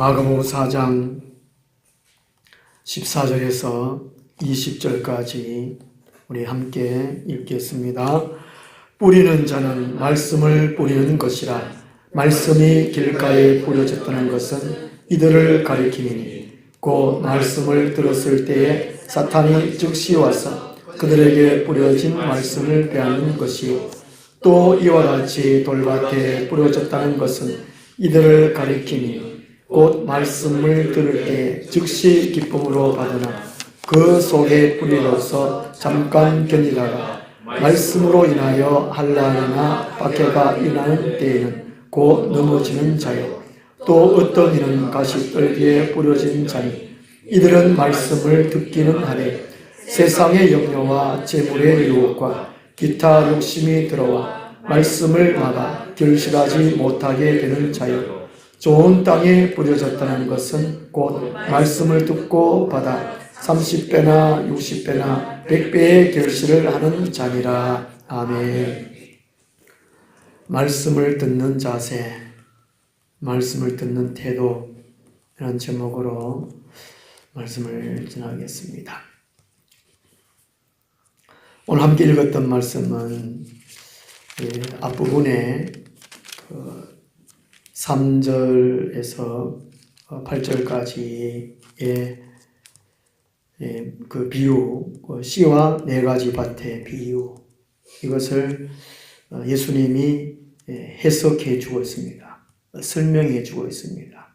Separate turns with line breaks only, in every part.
마가복음 4장 14절에서 20절까지 우리 함께 읽겠습니다. 뿌리는 자는 말씀을 뿌리는 것이라. 말씀이 길가에 뿌려졌다는 것은 이들을 가리키니 곧 말씀을 들었을 때에 사탄이 즉시 와서 그들에게 뿌려진 말씀을 빼앗는 것이요, 또 이와 같이 돌밭에 뿌려졌다는 것은 이들을 가리키니 곧 말씀을 들을 때 즉시 기쁨으로 받으나 그 속에 뿌리로서 잠깐 견디다가 말씀으로 인하여 한란이나 박해가 일어나는 때에는 곧 넘어지는 자요, 또 어떤 이는 가시떨기에 뿌려진 자니 이들은 말씀을 듣기는 하되 세상의 염려와 재물의 유혹과 기타 욕심이 들어와 말씀을 막아 결실하지 못하게 되는 자요, 좋은 땅에 뿌려졌다는 것은 곧 말씀을 듣고 받아 30배나 60배나 100배의 결실을 하는 자니라. 아멘. 말씀을 듣는 자세, 말씀을 듣는 태도, 이런 제목으로 말씀을 전하겠습니다. 오늘 함께 읽었던 말씀은 앞부분에 3절에서 8절까지의 그 비유, 씨와 네 가지 밭의 비유, 이것을 예수님이 해석해 주고 있습니다. 설명해 주고 있습니다.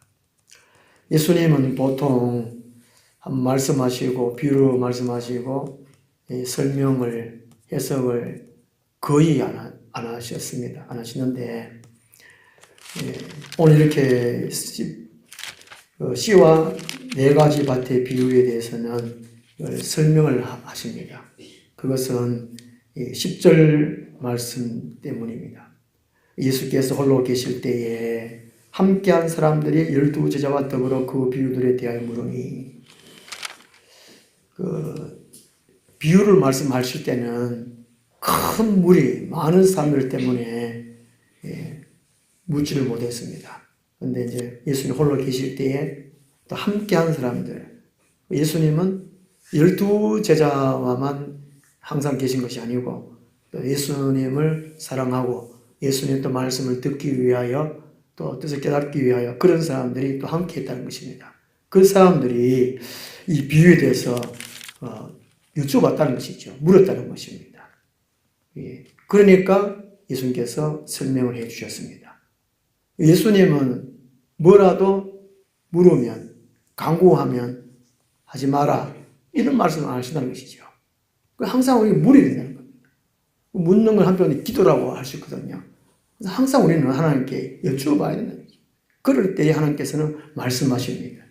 예수님은 보통 말씀하시고 비유로 말씀하시고 설명을, 해석을 거의 안 하셨습니다. 안 하시는데 오늘 이렇게 씨와 네 가지 밭의 비유에 대해서는 설명을 하십니다. 그것은 10절 말씀 때문입니다. 예수께서 홀로 계실 때에 함께한 사람들이 12제자와 더불어 그 비유들에 대하여 물으니, 비유를 말씀하실 때는 큰 무리, 많은 사람들 때문에 묻지를 못했습니다. 그런데 이제 예수님 홀로 계실 때에 또 함께한 사람들, 예수님은 12제자와만 항상 계신 것이 아니고 또 예수님을 사랑하고 예수님 또 말씀을 듣기 위하여 또 뜻을 깨닫기 위하여 그런 사람들이 또 함께 했다는 것입니다. 그 사람들이 이 비유에 대해서 여쭤봤다는 것이죠. 물었다는 것입니다. 그러니까 예수님께서 설명을 해 주셨습니다. 예수님은 뭐라도 물으면, 강구하면 하지 마라, 이런 말씀을 안 하신다는 것이죠. 항상 우리가 물어야 된다는 겁니다. 묻는 걸 한편에 기도라고 할 수 있거든요. 그래서 항상 우리는 하나님께 여쭈어봐야 된다는 거죠. 그럴 때에 하나님께서는 말씀하십니다.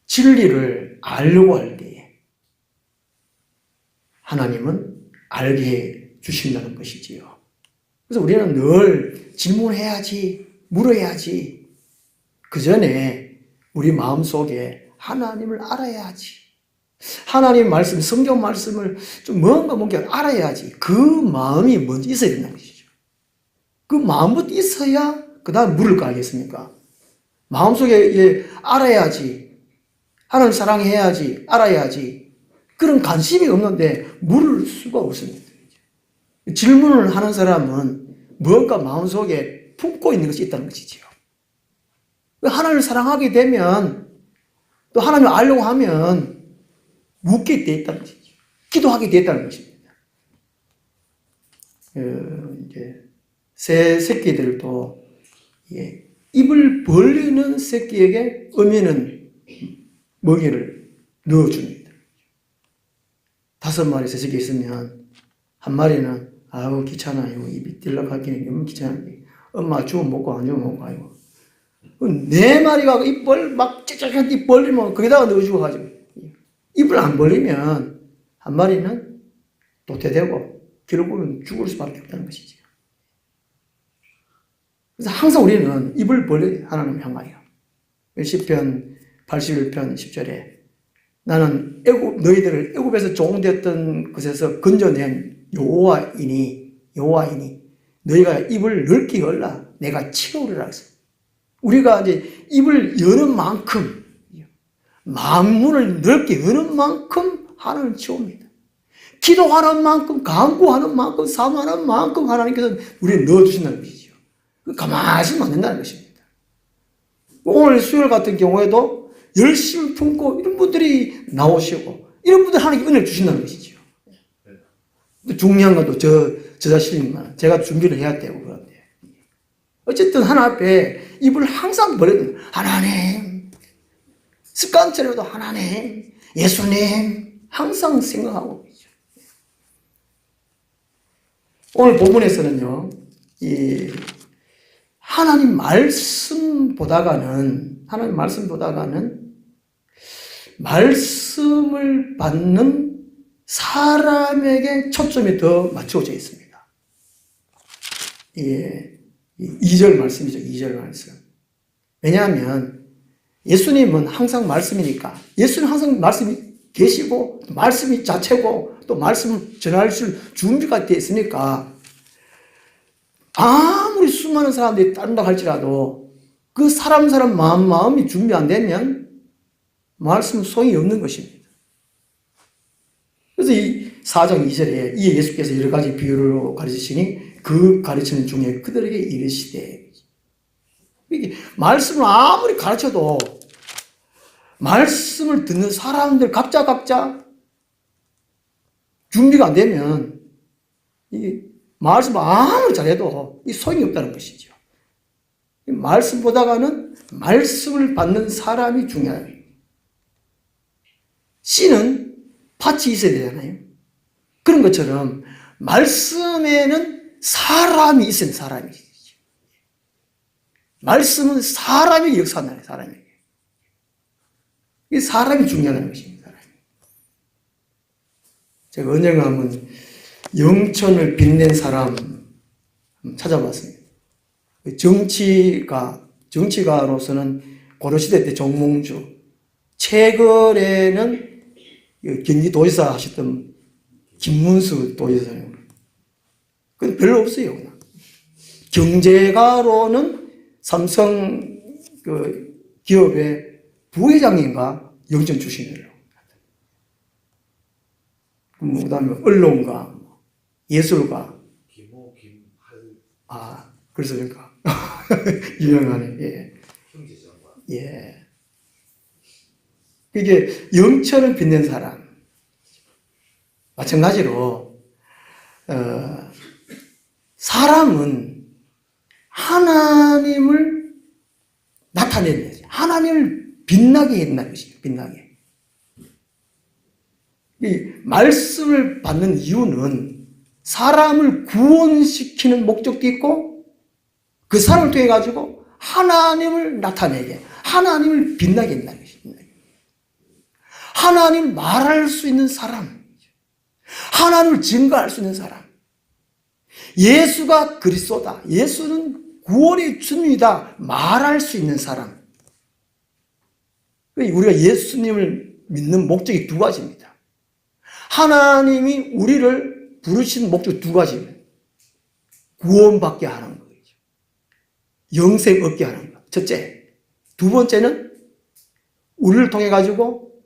진리를 알려고 할 때에 하나님은 알게 해 주신다는 것이지요. 그래서 우리는 늘 질문해야지, 물어야지. 그 전에 우리 마음속에 하나님을 알아야지. 하나님 말씀, 성경 말씀을 좀 뭔가 알아야지. 그 마음이 먼저 있어야 된다는 것이죠. 그 마음부터 있어야 그 다음 물을 거 아니겠습니까? 마음속에 알아야지. 하나님 사랑해야지. 알아야지. 그런 관심이 없는데 물을 수가 없습니다. 질문을 하는 사람은 무언가 마음속에 품고 있는 것이 있다는 것이지요. 하나님을 사랑하게 되면 또 하나님을 알려고 하면 묻게 돼 있다는 것이죠. 기도하게 됐다는 것입니다. 이제 새 새끼들도 입을 벌리는 새끼에게 어미는 먹이를 넣어줍니다. 5마리 새 새끼 있으면 한 마리는 아유 귀찮아요. 입이 딜락하기는 너무 귀찮은데 엄마 주면 먹고 안 주면 먹고 아이고 4마리가 입을 막 째째째 입 벌리면 거기다가 넣어주고 가지고 입을 안 벌리면 한 마리는 도태되고 결국은 죽을 수밖에 없다는 것이죠. 그래서 항상 우리는 입을 벌려야 하나님 향하여. 시편 81편 10절에 나는 너희들을 애굽에서 종되었던 것에서 건져낸 여호와이니 너희가 입을 넓게 열라 내가 치우리라 했어요. 우리가 이제 입을 여는 만큼, 마음문을 넓게 여는 만큼 하나님을 채웁니다. 기도하는 만큼, 간구하는 만큼, 사모하는 만큼 하나님께서 우리를 넣어주신다는 것이죠. 가만히 있으면 안 된다는 것입니다. 오늘 수요일 같은 경우에도 열심히 품고 이런 분들이 나오시고 이런 분들 하나님께 은혜를 주신다는 것이죠. 중요한 건 또 저 자신이지만 제가 준비를 해야 되고 그런데 어쨌든 하나님 앞에 입을 항상 벌여야 하나님, 습관처럼도 하나님, 예수님 항상 생각하고 있죠. 오늘 본문에서는요, 이 하나님 말씀 보다가는 말씀을 받는 사람에게 초점이 더 맞춰져 있습니다. 예, 2절 말씀이죠. 2절 말씀. 왜냐하면 예수님은 항상 말씀이니까 예수는 항상 말씀이 계시고 말씀이 자체고 또 말씀을 전할 준비가 되어 있으니까 아무리 수많은 사람들이 따른다 할지라도 그 사람 마음이 준비 안 되면 말씀은 소용이 없는 것입니다. 그래서 이 4장 2절에 이에 예수께서 여러 가지 비유로 가르치시니 그 가르치는 중에 그들에게 이르시되, 이게 말씀을 아무리 가르쳐도 말씀을 듣는 사람들 각자 준비가 안 되면 이 말씀을 아무리 잘해도 이 소용이 없다는 것이죠. 말씀보다는 말씀을 받는 사람이 중요해요. 씨는 밭이 있어야 되잖아요. 그런 것처럼 말씀에는 사람이 있어야 사람이. 말씀은 사람이 역사하는 사람이. 이 사람이 중요하다는 것입니다. 사람이. 제가 언젠가 한번 영천을 빛낸 사람 찾아봤습니다. 정치가로서는 고려시대 때 정몽주, 최근에는 경기도지사 하셨던 김문수 도지사예요. 근데 별로 없어요. 그냥. 경제가로는 삼성 기업의 부회장인가 영천 출신이에요. 그 다음에 언론가, 예술가. 아, 그래서 그러니까. 유명하네. 예. 예. 이게 영천을 빛낸 사람. 마찬가지로, 사람은 하나님을 나타내는 거죠. 하나님을 빛나게 한다는 것이죠. 빛나게. 이 말씀을 받는 이유는 사람을 구원시키는 목적도 있고 그 사람을 통해 가지고 하나님을 나타내게, 하나님을 빛나게 한다는 것입니다. 하나님을 말할 수 있는 사람, 하나님을 증거할 수 있는 사람, 예수가 그리스도다, 예수는 구원의 주님이다 말할 수 있는 사람. 우리가 예수님을 믿는 목적이 두 가지입니다. 하나님이 우리를 부르신 목적이 두 가지입니다. 구원받게 하는 거죠. 영생 얻게 하는 것. 첫째. 두 번째는 우리를 통해 가지고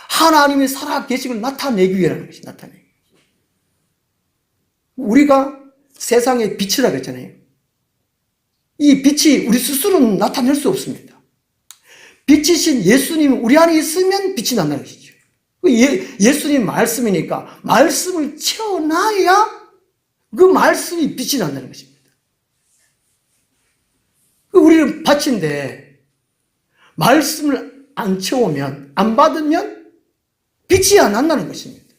하나님의 살아계심을 나타내기 위한 것이 나타내기. 우리가 세상의 빛이라 그랬잖아요. 이 빛이 우리 스스로는 나타낼 수 없습니다. 빛이신 예수님이 우리 안에 있으면 빛이 난다는 것이죠. 예수님 말씀이니까 말씀을 채워놔야 그 말씀이 빛이 난다는 것입니다. 우리는 밭인데 말씀을 안 채우면, 안 받으면 빛이 안 난다는 것입니다.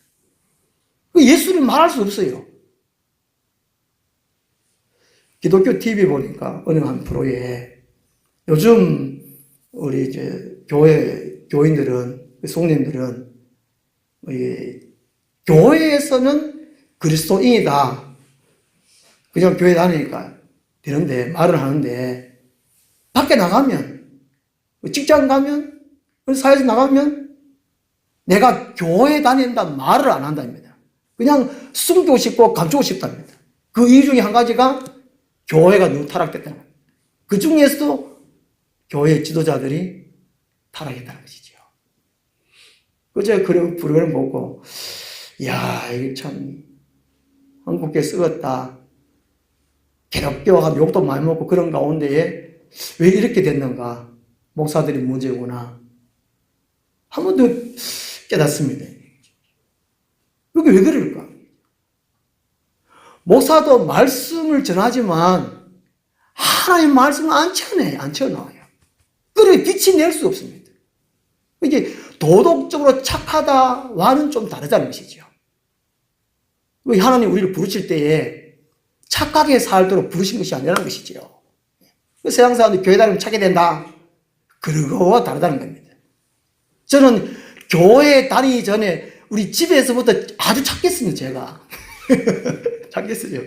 예수를 말할 수 없어요. 기독교 TV 보니까 어느 한 프로에 요즘 우리 이제 교인들은, 성도님들은 교회에서는 그리스도인이다. 그냥 교회 다니니까 되는데, 말을 하는데, 밖에 나가면, 직장 가면, 사회에서 나가면, 내가 교회 다닌다 말을 안 한답니다. 그냥 숨기고 싶고 감추고 싶답니다. 그 이유 중에 한 가지가 교회가 너무 타락됐다는 거예요. 그 중에서도 교회 지도자들이 타락했다는 것이죠. 그저 그런 불을 보고, 야, 이게 참, 한국에 썩었다. 괴롭게와 욕도 많이 먹고 그런 가운데에 왜 이렇게 됐는가? 목사들이 문제구나. 한 번 더 깨닫습니다. 이게 왜 그럴까? 목사도 말씀을 전하지만 하나님 말씀을 안 쳐놔요. 그래 빛이 낼 수 없습니다. 이게 도덕적으로 착하다와는 좀 다르다는 것이죠. 하나님 우리를 부르실 때에 착하게 살도록 부르신 것이 아니라는 것이죠. 세상 사람들이 교회 다니면 착하게 된다. 그거와 다르다는 겁니다. 저는 교회 다니기 전에 우리 집에서부터 아주 착했습니다, 제가. 착했어요.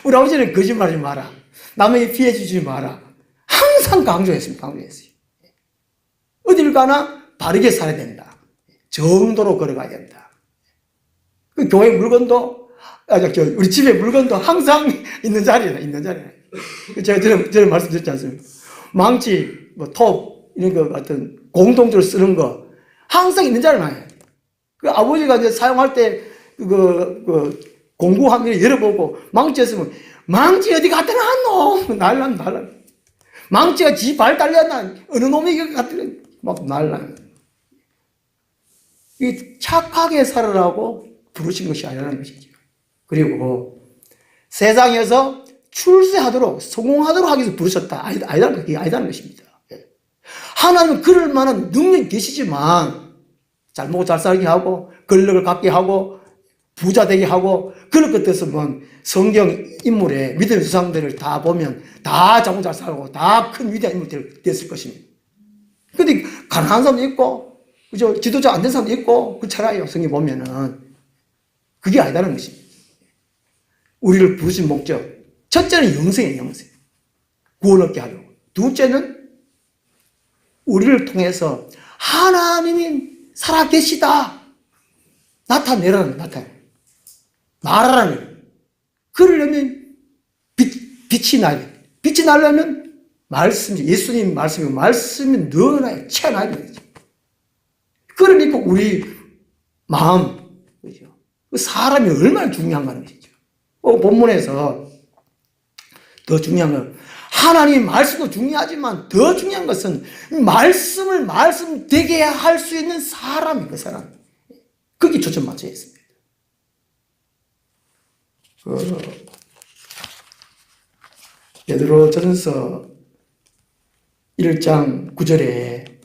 우리 아버지는 거짓말하지 마라. 남에게 피해 주지 마라. 항상 강조했습니다. 어딜 가나 바르게 살아야 된다. 정도로 걸어가야 된다. 그 교회 물건도, 우리 집에 물건도 항상 있는 자리에. 제가 전에 말씀드렸지 않습니까? 망치, 톱, 이런 거 같은 공동적으로 쓰는 거 항상 있는 자리에 놔요. 그 아버지가 이제 사용할 때, 공구하면 열어보고, 망치 했으면, 망치 어디 갖다 놨노? 날라. 망치가 지 발 달렸나? 어느 놈이 이거 갖다 막 날라. 이 착하게 살으라고 부르신 것이 아니라는 것이죠. 그리고 세상에서 출세하도록, 성공하도록 하기 위해서 부르셨다. 아니다는 것입니다. 하나님은 그럴 만한 능력이 계시지만, 잘 먹고 잘 살게 하고, 권력을 갖게 하고, 부자 되게 하고, 그럴 것 같아서면 성경 인물의 믿음의 수상들을 다 보면 다 잘 먹고 잘 살고, 다 큰 위대한 인물들 됐을 것입니다. 근데 가난한 사람도 있고, 그죠? 지도자 안 된 사람도 있고, 그렇잖아요. 성경 보면은. 그게 아니다는 것입니다. 우리를 부르신 목적. 첫째는 영생이에요, 영생. 구원 얻게 하려고. 둘째는 우리를 통해서 하나님이 살아계시다. 나타내라는, 말하라는. 그러려면 빛이 나야 돼. 빛이 나려면 말씀이, 예수님 말씀이 늘어나야, 채워나야 되죠. 그러니까 우리 마음, 그죠? 사람이 얼마나 중요한가는 것이죠. 본문에서 더 중요한 건 하나님 말씀도 중요하지만 더 중요한 것은 말씀을 말씀되게 할 수 있는 사람이 그 사람. 거기 초점 맞춰야 했습니다. 베드로전서 1장 9절에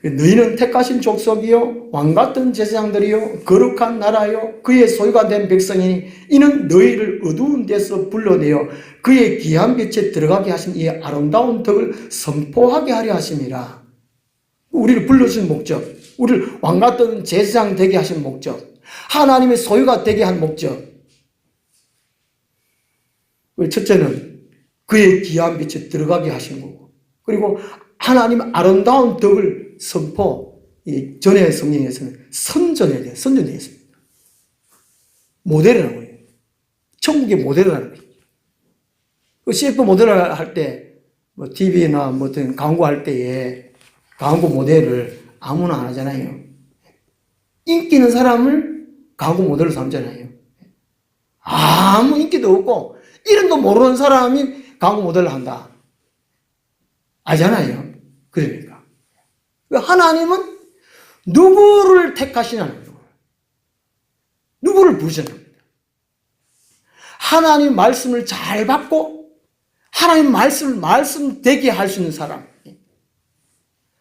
너희는 택하신 족속이요 왕같은 제사장들이요 거룩한 나라요 그의 소유가 된 백성이니 이는 너희를 어두운 데서 불러내어 그의 귀한 빛에 들어가게 하신 이 아름다운 덕을 선포하게 하려 하심이라. 우리를 불러주신 목적, 우리를 왕같은 제사장 되게 하신 목적, 하나님의 소유가 되게 한 목적. 첫째는 그의 귀한 빛에 들어가게 하신 거고, 그리고 하나님의 아름다운 덕을 선포, 이 전에 성경에서는 선전해야 돼요. 선전되어 있습니다. 모델이라고 해요. 천국의 모델이라는 거예요. CF 모델을 할 때, TV나 어떤 광고 할 때에 광고 모델을 아무나 안 하잖아요. 인기 있는 사람을 광고 모델로 삼잖아요. 아무 인기도 없고, 이름도 모르는 사람이 광고 모델을 한다. 알잖아요. 그러니까. 하나님은 누구를 택하시냐는 거예요. 누구를 부르시는 겁니다. 하나님 말씀을 잘 받고 하나님 말씀을 말씀되게 할 수 있는 사람,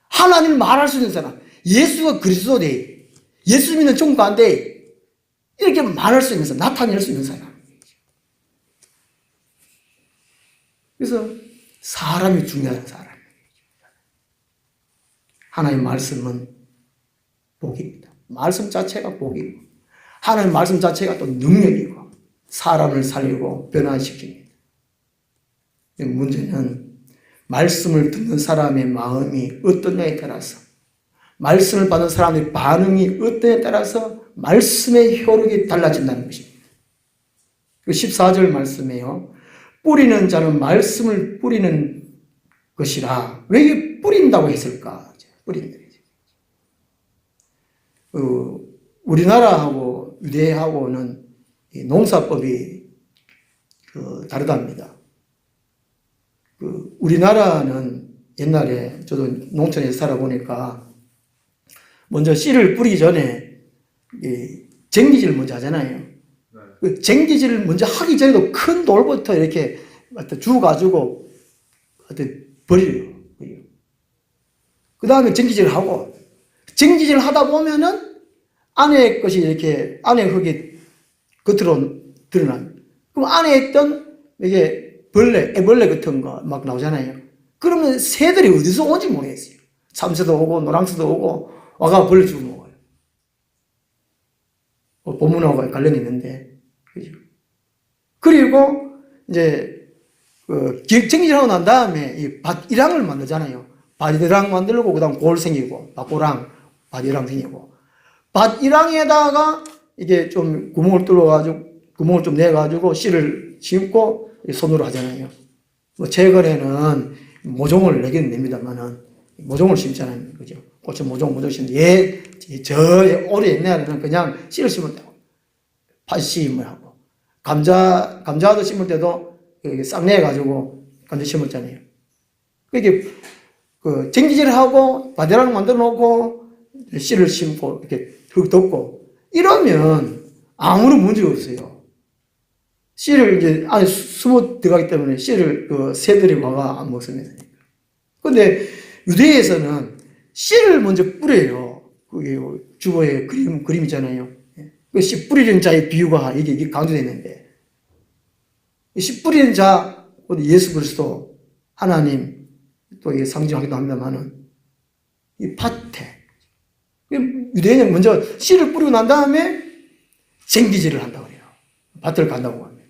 하나님을 말할 수 있는 사람, 예수가 그리스도되, 예수 믿는 천국 간대, 이렇게 말할 수 있는 사람, 나타낼 수 있는 사람. 그래서 사람이 중요한 사람. 하나님 말씀은 복입니다. 말씀 자체가 복이고, 하나님 말씀 자체가 또 능력이고, 사람을 살리고 변화시킵니다. 문제는 말씀을 듣는 사람의 마음이 어떠냐에 따라서, 말씀을 받는 사람의 반응이 어떠냐에 따라서 말씀의 효력이 달라진다는 것입니다. 14절 말씀에요. 뿌리는 자는 말씀을 뿌리는 것이라. 왜 이게 뿌린다고 했을까? 뿌린다. 우리나라하고 유대하고는 농사법이 다르답니다. 우리나라는 옛날에 저도 농촌에서 살아보니까 먼저 씨를 뿌리기 전에 쟁기질을 먼저 하잖아요. 그 쟁기질을 먼저 하기 전에도 큰 돌부터 이렇게 주워가지고 버려요. 그 다음에 쟁기질을 하고, 쟁기질을 하다 보면은 안에 것이 이렇게, 안에 흙이 겉으로 드러난, 그럼 안에 있던 이게 애벌레 같은 거 막 나오잖아요. 그러면 새들이 어디서 온지 모르겠어요. 참새도 오고, 노랑새도 오고, 와가 벌레 주고 먹어요. 본문하고 관련이 있는데, 그죠? 그리고, 이제, 쟁기질하고 난 다음에 이 밭이랑을 만들잖아요. 밭이랑 만들고, 그 다음 골 생기고, 밭고랑, 밭이랑 생기고, 밭이랑에다가 이게 좀 구멍을 뚫어가지고, 구멍을 좀 내가지고 씨를 심고 손으로 하잖아요. 뭐 최근에는 모종을 내긴 냅니다만은 모종을 심잖아요. 그죠? 꽃은 모종 심는데 오래 옛날에는 그냥 씨를 심었다고. 팥씨임을 하고. 감자도 심을 때도 싹내가지고 감자 심었잖아요. 그게 쟁기질을 하고 바데랑을 만들어 놓고 씨를 심고 이렇게 흙 덮고 이러면 아무런 문제가 없어요. 씨를 이제 안에 숨어 들어가기 때문에 씨를 새들이 와가 안 먹습니다. 근데 유대에서는 씨를 먼저 뿌려요. 그게 주보에 그림이잖아요. 그 씨 뿌리는 자의 비유가 이게 강조되어 있는데, 씨 뿌리는 자, 예수 그리스도, 하나님, 또 이게 상징하기도 합니다만은, 이 밭에, 유대인은 먼저 씨를 뿌리고 난 다음에 쟁기질을 한다고 해요. 밭을 간다고 합니다.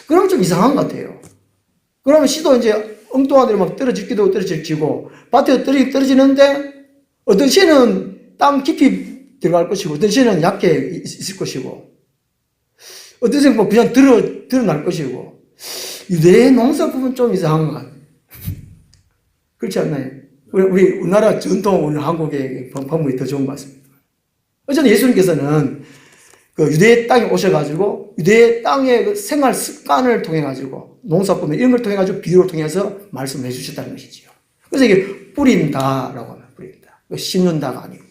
그러면 좀 이상한 것 같아요. 그러면 씨도 이제 엉뚱한 데로 막 떨어지기도 떨어지고, 밭에 떨어지는데, 어떤 씨는 땅 깊이 들어갈 것이고, 어떤 씨는 얕게 있을 것이고, 어떤 씨는 뭐 그냥 드러날 것이고, 유대의 농사법은 좀 이상한 것 같아요. 그렇지 않나요? 우리나라 전통, 우리 한국의 방법이 더 좋은 것 같습니다. 어쨌든 예수님께서는 유대의 땅에 오셔가지고, 유대의 땅의 그 생활 습관을 통해가지고, 농사법을 이런 걸 통해가지고 비유를 통해서 말씀을 해주셨다는 것이죠. 그래서 이게 뿌린다라고 하면 뿌린다. 심는다가 아니고.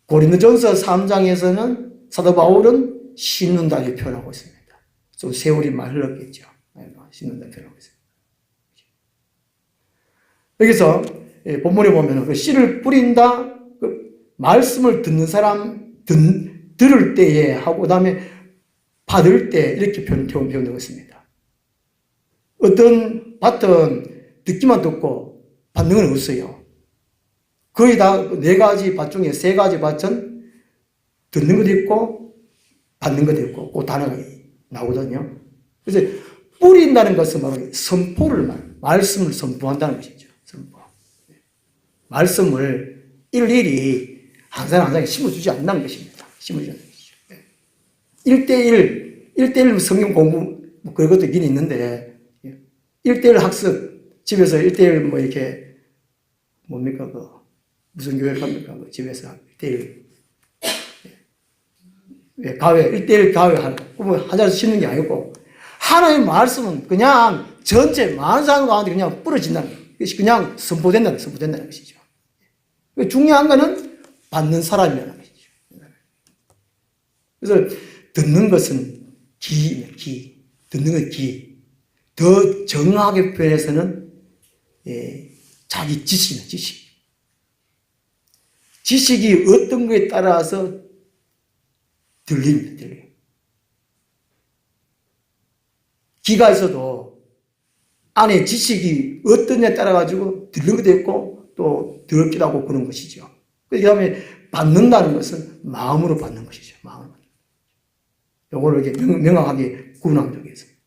고린도전서 3장에서는 사도 바울은 심는다 이렇게 표현하고 있습니다. 좀 세월이 많이 흘렀겠죠. 심는다 표현하고 있습니다. 여기서 본문에 보면 그 씨를 뿌린다, 말씀을 듣는 사람, 들을 때에 하고, 그 다음에 받을 때 이렇게 표현되고 있습니다. 어떤 밭은 듣기만 듣고 받는 건 없어요. 거의 다 4가지 밭 중에 3가지 밭은 듣는 것도 있고 받는 것도 있고 그 단어가 나오거든요. 그래서 뿌린다는 것은 바로 말씀을 선포한다는 것이죠. 선포. 말씀을 일일이 항상 심어주지 않는다는 것입니다. 심어주지 않는 것이죠. 1대1 성경 공부 뭐 그런 것도 있긴 있는데 1대1 학습 집에서 1대1 뭐 이렇게 뭡니까 무슨 교회를 갑니까? 집에서 1대1 가회 1대1 가회 하는 한 자리에서 심는 게 아니고 하나님의 말씀은 그냥 전체 많은 사람 가운데 그냥 뿌려진다는 것이 그냥 선포된다는 것이죠. 중요한 거는 받는 사람이라는 것이죠. 그래서 듣는 것은 기. 듣는 건 기. 더 정확하게 표현해서는 자기 지식이다, 지식. 지식이 어떤 거에 따라서 들립니다. 기가 있어도 안에 지식이 어떤 데 따라가지고 들는 것도 있고 또 더럽기도 하고 그런 것이죠. 그 다음에 받는다는 것은 마음으로 받는 것이죠. 마음으로. 요거를 이렇게 명확하게 구분하면 되겠습니다.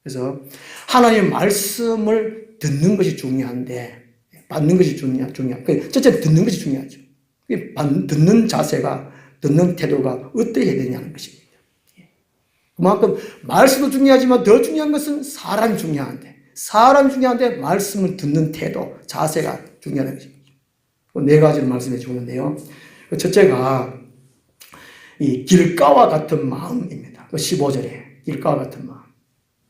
그래서 하나님의 말씀을 듣는 것이 중요한데 받는 것이 중요한. 첫째 듣는 것이 중요하죠. 듣는 자세가, 듣는 태도가 어떻게 해야 되냐는 것입니다. 그만큼 말씀도 중요하지만 더 중요한 것은 사람이 중요한데 사람이 중요한데 말씀을 듣는 태도, 자세가 중요하다는 것입니다. 네 가지를 말씀해 주는데요. 첫째가 이 길가와 같은 마음입니다. 15절에 길가와 같은 마음.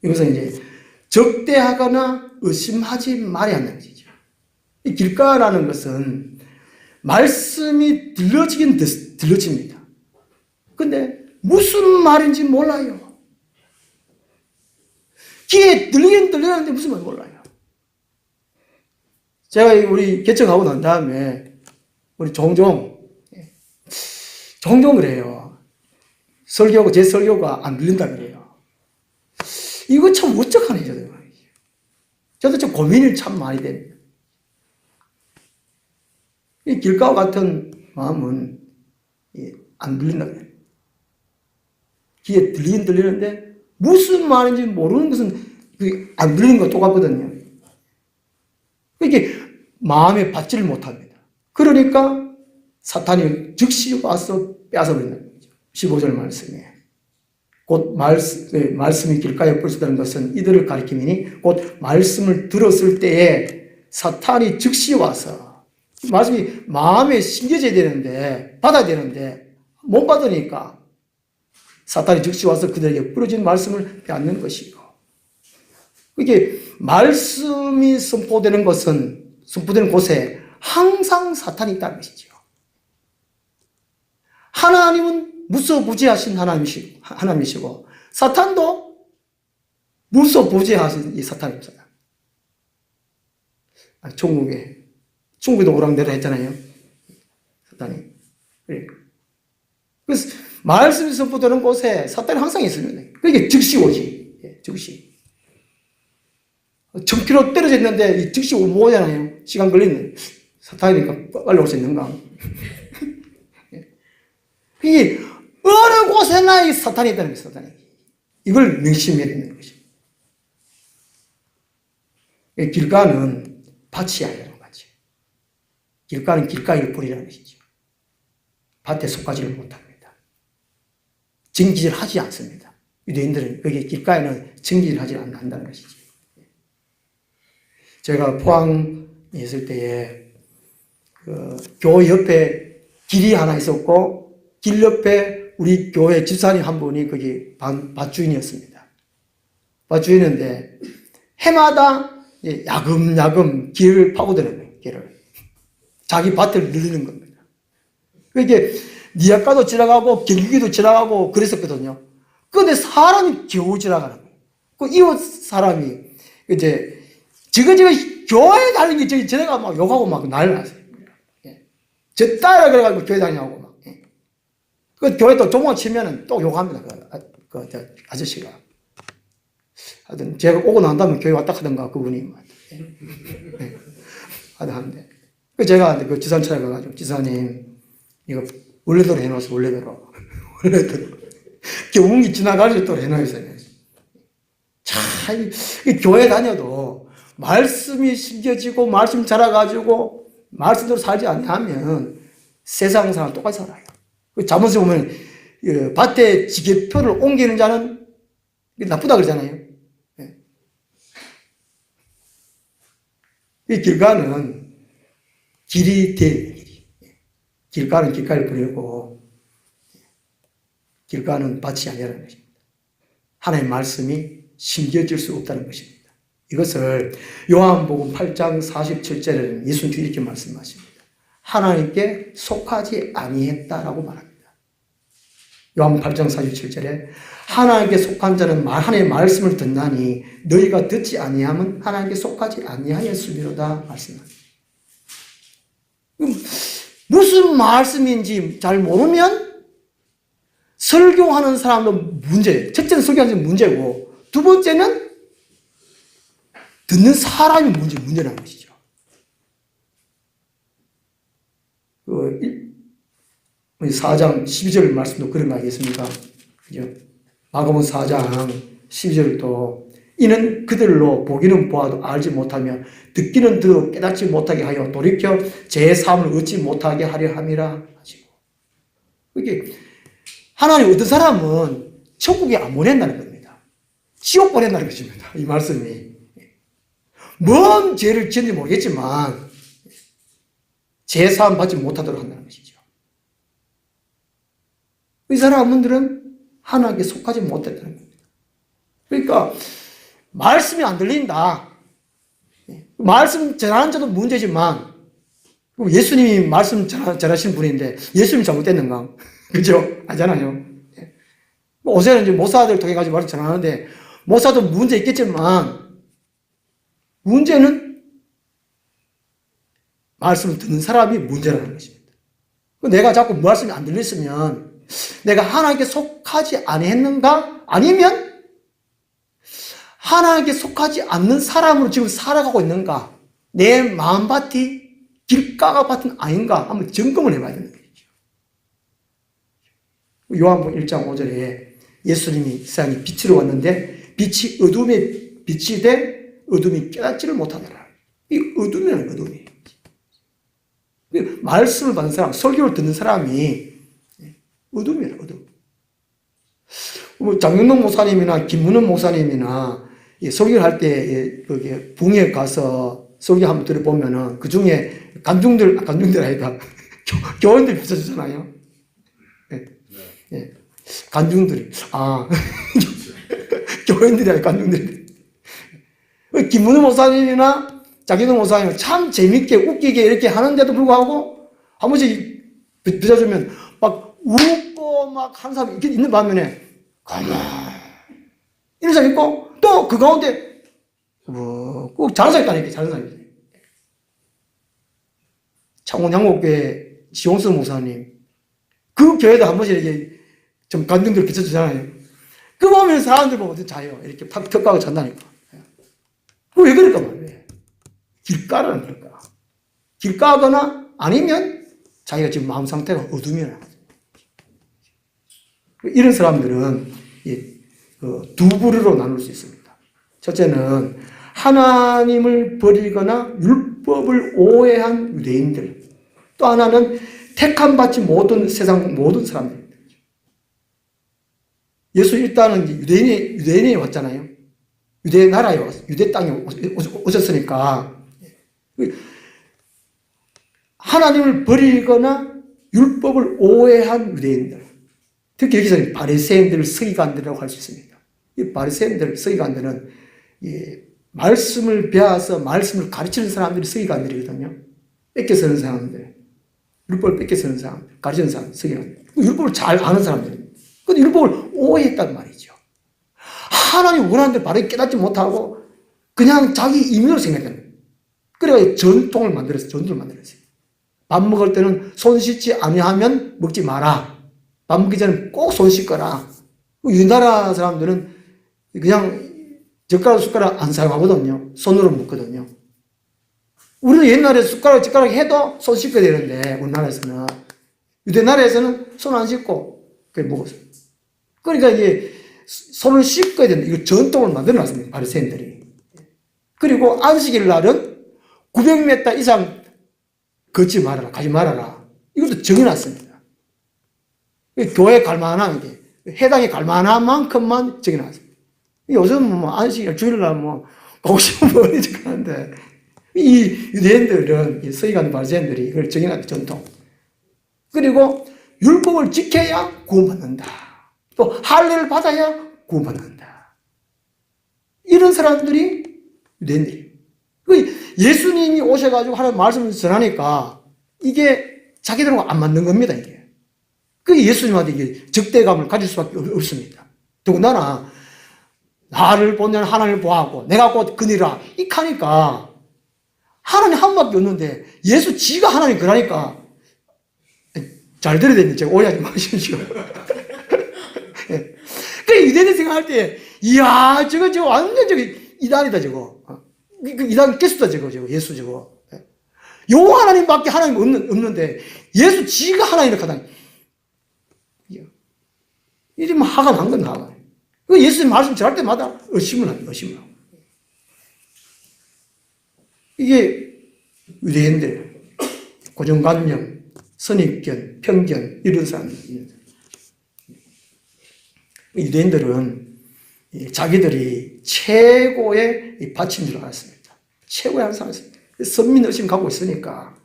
이것은 이제 적대하거나 의심하지 말아야 한다는 것이죠. 이 길가라는 것은 말씀이 들려지긴 들려집니다. 근데 무슨 말인지 몰라요. 귀에 들리긴 들리는데 무슨 말인지 몰라요. 제가 우리 개척하고 난 다음에 우리 종종 그래요. 설교하고 제 설교가 안 들린다 그래요. 이거 참 어떡하네, 저도 좀 고민이 참 많이 됩니다. 이 길가와 같은 마음은 안 들린다 그래요. 귀에 들리긴 들리는데 무슨 말인지 모르는 것은 안 들리는 거 똑같거든요. 이게 마음에 받지를 못합니다. 그러니까 사탄이 즉시 와서 뺏어버린다는 거죠. 15절 말씀에. 곧 말씀이 길가에 뿔서다는 것은 이들을 가리킴이니 곧 말씀을 들었을 때에 사탄이 즉시 와서 말씀이 마음에 심겨져야 되는데 받아야 되는데 못 받으니까 사탄이 즉시 와서 그들에게 부러진 말씀을 빼앗는 것이고 이게 말씀이 선포되는 곳에 항상 사탄이 있다는 것이죠. 하나님은 무소부재하신 하나님이시고 사탄도 무소부재하신 이 사탄입니다. 중국에도 오랑대로 했잖아요. 사탄이. 그래서 말씀이 선포되는 곳에 사탄이 항상 있습니다. 그게 즉시 오지. 즉시. 1000km 떨어져 있는데 즉시 못 오잖아요. 시간 걸리는. 사탄이니까 빨리 올 수 있는가. 이게 어느 곳에나 이 사탄이 있다는 거예요. 사탄이. 이걸 명심해야 되는 것입니다. 길가는 밭이 아니라는 거죠. 길가는 길가의 뿌리라는 것이죠. 밭에 속하지를 못합니다. 정기질 하지 않습니다. 유대인들은 여기 길가에는 정기질 하지 않는다는 것이죠. 제가 포항에 있을 때에 교회 옆에 길이 하나 있었고 길 옆에 우리 교회 집사님 한 분이 거기 밭주인이었습니다. 밭주인인데 해마다 야금야금 길을 파고드는 거예요. 길을. 자기 밭을 늘리는 겁니다. 이게 니아까도 지나가고 경기도 지나가고 그랬었거든요. 그런데 사람이 겨우 지나가는 거예요. 그 이웃 사람이 이제 지금 교회 다니는 게 저기 지나가 막 욕하고 막 난리 났어요. 저 따라 그래가지고 교회 다니냐고 막. 그 교회 또 종목 치면은 또 욕합니다. 그 아저씨가. 하여튼 제가 오고 난 다음에 교회 왔다 하던가 그분이. 하는데. 그 제가 그 지산 찾아가가지고 지사님 이거 원래대로 해놓았어. 원래대로. 경운기 지나가지고 또 해놓았어요. 참 교회 다녀도 말씀이 심겨지고 말씀 자라가지고 말씀대로 살지 않으면 세상 사람 똑같이 살아요. 잠언에 보면 밭에 지게표를 옮기는 자는 나쁘다 그러잖아요. 이 길가는 길이 되는 길이. 길가는 길가를 부리고 길가는 밭이 아니라는 것입니다. 하나님의 말씀이 심겨질 수 없다는 것입니다. 이것을 요한복음 8장 47절에는 예수님이 이렇게 말씀하십니다. 하나님께 속하지 아니했다라고 말합니다. 요한 8장 47절에 하나님께 속한 자는 하나님의 말씀을 듣나니 너희가 듣지 아니하면 하나님께 속하지 아니하였음이로다 말씀합니다. 무슨 말씀인지 잘 모르면 설교하는 사람도 문제예요. 첫째는 설교하는 사람이 문제고 두 번째는 듣는 사람이 문제라는 것이죠. 4장 12절 말씀도 그런 거 아니겠습니까? 그죠? 마가복음 4장 12절도 이는 그들로 보기는 보아도 알지 못하며 듣기는 들어도 깨닫지 못하게 하여 돌이켜 제 삶을 얻지 못하게 하려 함이라 하시고. 이게 하나님 어떤 사람은 천국에 안 보낸다는 겁니다. 지옥 보낸다는 것입니다. 이 말씀이. 뭔 죄를 지었는지 모르겠지만 제사함 받지 못하도록 한다는 것이죠. 이 사람들은 하나님께 속하지 못했다는 겁니다. 그러니까 말씀이 안 들린다. 말씀 전하는 자도 문제지만 예수님이 말씀 전하시는 분인데 예수님이 잘못됐는가? 그죠? 아니잖아요. 요새는 이제 모사들 통해 가지고 말씀 전하는데 모사도 문제 있겠지만 문제는 말씀을 듣는 사람이 문제라는 것입니다. 내가 자꾸 말씀이 안 들렸으면 내가 하나님께 속하지 아니했는가? 아니면 하나님께 속하지 않는 사람으로 지금 살아가고 있는가? 내 마음밭이 길가가 밭은 아닌가? 한번 점검을 해봐야 되는 거죠. 요한복음 1장 5절에 예수님이 세상에 빛으로 왔는데 빛이 어둠에 빛이 돼 어둠이 깨닫지를 못하더라. 이 어둠이라는 어둠이. 말씀을 받는 사람, 설교를 듣는 사람이 어둠이에요, 어둠. 장윤동 목사님이나 김문원 목사님이나 설교를 할 때 붕에 가서 설교 한번 들어보면은 그 중에 간중들 아니다. 교원들 비춰주잖아요. 네. 네. 간중들이. 교원들이 아니라 간중들이. 김문원 목사님이나 장윤동 목사님은 참 재밌게 웃기게 이렇게 하는데도 불구하고 한 번씩 비춰주면 막 웃고 막 하는 사람이 이렇게 있는 반면에 가만 이런 사람이 있고 또 그 가운데 꼭 잘하는 사람이 있다니까 잘하는 사람이. 창원 양곡교회 지용수 목사님 그 교회도 한 번씩 이렇게 좀 간증들 비춰주잖아요. 그 보면 사람들 보면 자요. 이렇게 탁 턱가고 잔다니까. 왜 그럴까 말이에요. 길가라는 걸까. 길가거나 아니면 자기가 지금 마음 상태가 어둠이라. 이런 사람들은 두 부류로 나눌 수 있습니다. 첫째는 하나님을 버리거나 율법을 오해한 유대인들. 또 하나는 택함 받지 못한 세상 모든 사람들입니다. 예수 일단은 유대인이 왔잖아요. 유대 나라에 왔어요. 유대 땅에 오셨으니까 하나님을 버리거나 율법을 오해한 유대인들. 특히 여기서 바리새인들, 서기관들이라고 할 수 있습니다. 이 바리새인들, 서기관들은 말씀을 배워서 말씀을 가르치는 사람들이 서기관들이거든요. 뺏겨서는 사람들, 율법을 뺏겨서는 사람들, 가르치는 사람들, 서기관들. 율법을 잘 아는 사람들입니다. 근데 율법을 오해했단 말이죠. 하나님 원하는 대로 바르게 깨닫지 못하고 그냥 자기 임의로 생각하는 거예요. 그래서 전통을 만들었어요. 밥 먹을 때는 손 씻지 아니하면 먹지 마라. 밥 먹기 전에 꼭 손 씻거라. 우리나라 사람들은 그냥 젓가락, 숟가락 안 사용하거든요. 손으로 먹거든요. 우리는 옛날에 젓가락 해도 손 씻어야 되는데, 우리나라에서는. 유대 나라에서는 손 안 씻고, 그렇게 먹었어요. 그러니까 이게 손을 씻어야 된다. 이거 전통을 만들어 놨습니다. 바리새인들이. 그리고 안식일 날은 900m 이상 걷지 말아라, 가지 말아라. 이것도 정해놨습니다. 교회 갈 만한, 해당에 갈 만한 만큼만 정해놨습니다. 요즘 뭐 안식일, 주일날 뭐, 가고 싶으면 어디지 가는데, 이 유대인들은, 이 서기관 바리새인들이 이걸 정해놨다, 전통. 그리고 율법을 지켜야 구원받는다. 또 할례를 받아야 구원받는다. 이런 사람들이 유대인들이. 예수님이 오셔가지고 하나님 말씀을 전하니까 이게 자기들하고 안 맞는 겁니다, 이게. 그 예수님한테 이게 적대감을 가질 수밖에 없습니다. 더군다나 나를 보면 하나님을 보아하고 내가 곧 그니라 이렇게 하니까 하나님 한 분밖에 없는데 예수 지가 하나님 그러니까 잘 들어야 됩니다. 제가 오해하지 마십시오. 그 유대인들 생각할 때 이야 저거 완전 저거 이단이다 저거. 이단 개수다 저거 예수 저거. 요 하나님밖에 하나님 없는데 예수 지가 하나님을 하다니. 이러면 화가 난 건 화가. 그 예수님 말씀 전할 때마다 의심을 합니다. 의심을 하고. 이게 유대인들 고정관념, 선입견, 편견 이런 사람들입니다. 유대인들은 자기들이 최고의 밭인 줄 알았습니다. 최고의 한 사람, 선민의심 갖고 있으니까.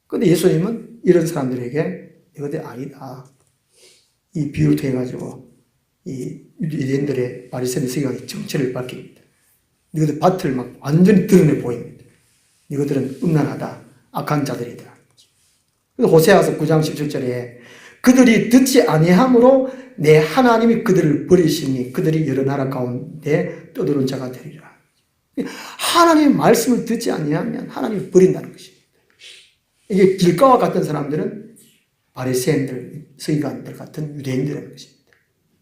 근데 예수님은 이런 사람들에게 너희들 아니다. 이 비유를 통해 가지고 이 유대인들의 바리새인 세계관의 정체를 밝힙니다. 너희들 밭을 막 완전히 드러내 보입니다. 너희들은 음란하다, 악한 자들이다. 그래서 호세아서 9장 17절에 그들이 듣지 아니함으로 내 하나님이 그들을 버리시니 그들이 여러 나라 가운데 떠도는 자가 되리라. 하나님의 말씀을 듣지 아니하면 하나님이 버린다는 것입니다. 이게 길가와 같은 사람들은 바리새인들, 서기관들 같은 유대인들이라는 것입니다.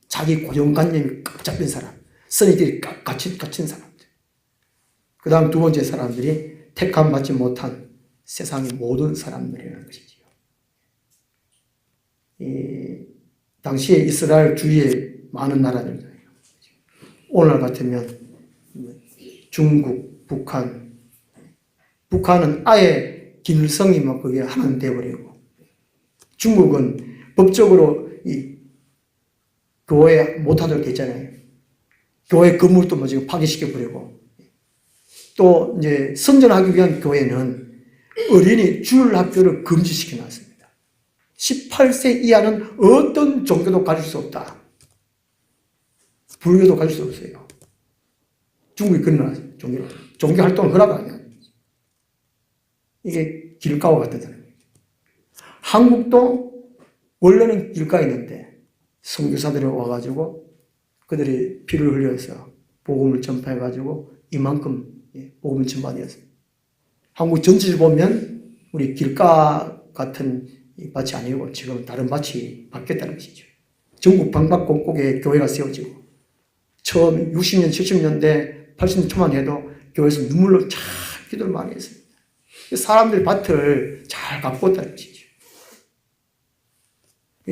자기 고정관념이 꽉 잡힌 사람, 선의들이 갇힌 사람들. 그 다음 두 번째 사람들이 택함 받지 못한 세상의 모든 사람들이라는 것이지요. 당시에 이스라엘 주위에 많은 나라들, 오늘 같으면 중국, 북한, 북한은 아예 김일성이 막 그게 하나는 돼버리고, 중국은 법적으로 이 교회 못하도록 했잖아요. 교회 건물도 뭐 지금 파괴시켜버리고, 또 이제 선전하기 위한 교회는 어린이 주일 학교를 금지시켜 놨습니다. 18세 이하는 어떤 종교도 가질 수 없다. 불교도 가질 수 없어요. 중국이 그러나 종교 활동을 허락 안 해요. 이게 길가와 같은 사람이에요. 한국도 원래는 길가에 있는데 선교사들이 와가지고 그들이 피를 흘려서 복음을 전파해가지고 이만큼 복음을 전파되었어요. 한국 전체를 보면 우리 길가 같은 밭이 아니고 지금 다른 밭이 바뀌었다는 것이죠. 전국 방방곡곡에 교회가 세워지고 처음 60년, 70년대, 80년 초만 해도 교회에서 눈물로 참 기도를 많이 했습니다. 사람들이 밭을 잘 가꾸었다는 것이죠.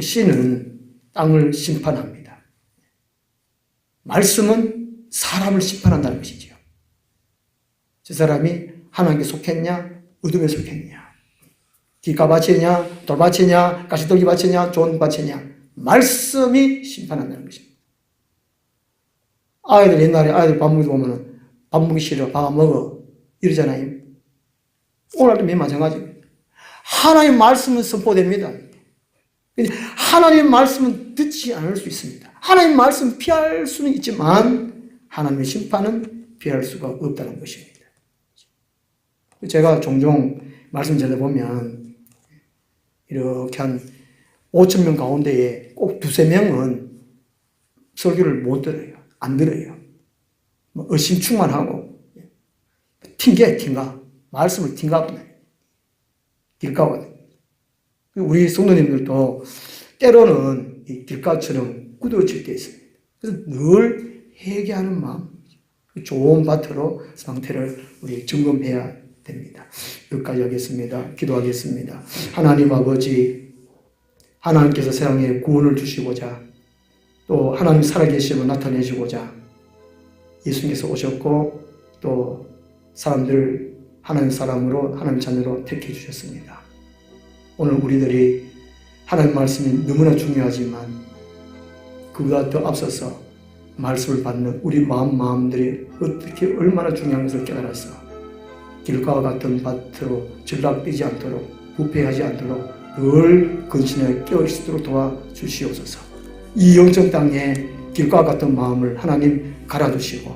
씨는 땅을 심판합니다. 말씀은 사람을 심판한다는 것이죠. 저 사람이 하나님께 속했냐, 어둠에 속했냐, 길가밭이냐, 돌밭이냐, 가시떨기밭이냐, 좋은 밭이냐, 말씀이 심판한다는 것입니다. 아이들 옛날에 아이들 밥 먹이 보면은 밥 먹기 싫어, 밥 먹어 이러잖아요. 오늘도 맨 마찬가지입니다. 하나님의 말씀은 선포됩니다. 하나님의 말씀은 듣지 않을 수 있습니다. 하나님의 말씀 피할 수는 있지만 하나님의 심판은 피할 수가 없다는 것입니다. 제가 종종 말씀 전해보면 이렇게 한 5천 명 가운데에 꼭 두세 명은 설교를 못 들어요. 안 들어요. 의심충만하고 튕가. 말씀을 튕가고 길가거든요. 우리 성도님들도 때로는 이 길가처럼 굳어질 때 있습니다. 그래서 늘 회개하는 마음, 좋은 밭으로 상태를 우리 점검해야 됩니다. 여기까지 하겠습니다. 기도하겠습니다. 하나님 아버지, 하나님께서 세상에 구원을 주시고자 또 하나님 살아계심을 나타내시고자 예수님께서 오셨고 또 사람들을 하나님 사람으로 하나님 자녀로 택해 주셨습니다. 오늘 우리들이 하나님 말씀이 너무나 중요하지만 그보다 더 앞서서 말씀을 받는 우리 마음들이 어떻게 얼마나 중요한 것을 깨달아서 길가와 같은 밭으로 전락되지 않도록 부패하지 않도록 늘 근신에 깨어있도록 도와주시옵소서. 이 영적 땅에 길가와 같은 마음을 하나님 갈아주시고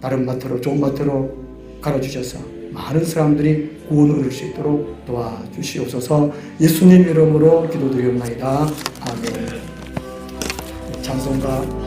다른 밭으로 좋은 밭으로 갈아주셔서 많은 사람들이 구원을 얻을 수 있도록 도와주시옵소서. 예수님 이름으로 기도드리옵나이다. 아멘. 찬송가